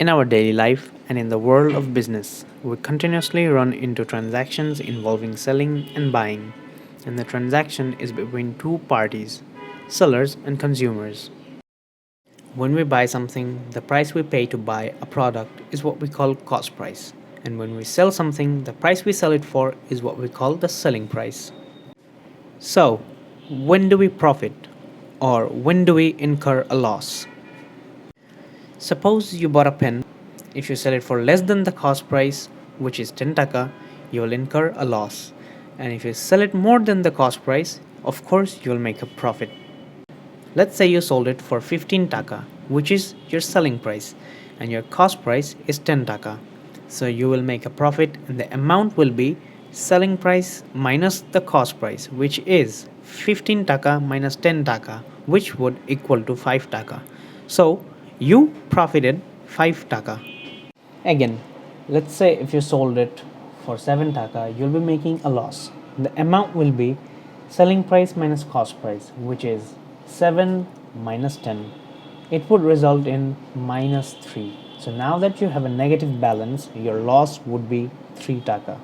In our daily life and in the world of business, we continuously run into transactions involving selling and buying, and the transaction is between two parties, sellers and consumers. When we buy something, the price we pay to buy a product is what we call cost price, and when we sell something, the price we sell it for is what we call the selling price. So, when do we profit or when do we incur a loss? Suppose you bought a pen. If you sell it for less than the cost price, which is 10 taka, you will incur a loss. And if you sell it more than the cost price, of course you will make a profit. Let's say you sold it for 15 taka, which is your selling price, and your cost price is 10 taka. So you will make a profit, and the amount will be selling price minus the cost price, which is 15 taka minus 10 taka, which would equal to 5 taka. So you profited 5 taka. Again, let's say if you sold it for 7 taka, you'll be making a loss. The amount will be selling price minus cost price, which is 7 minus 10. It would result in minus 3. So now that you have a negative balance, your loss would be 3 taka.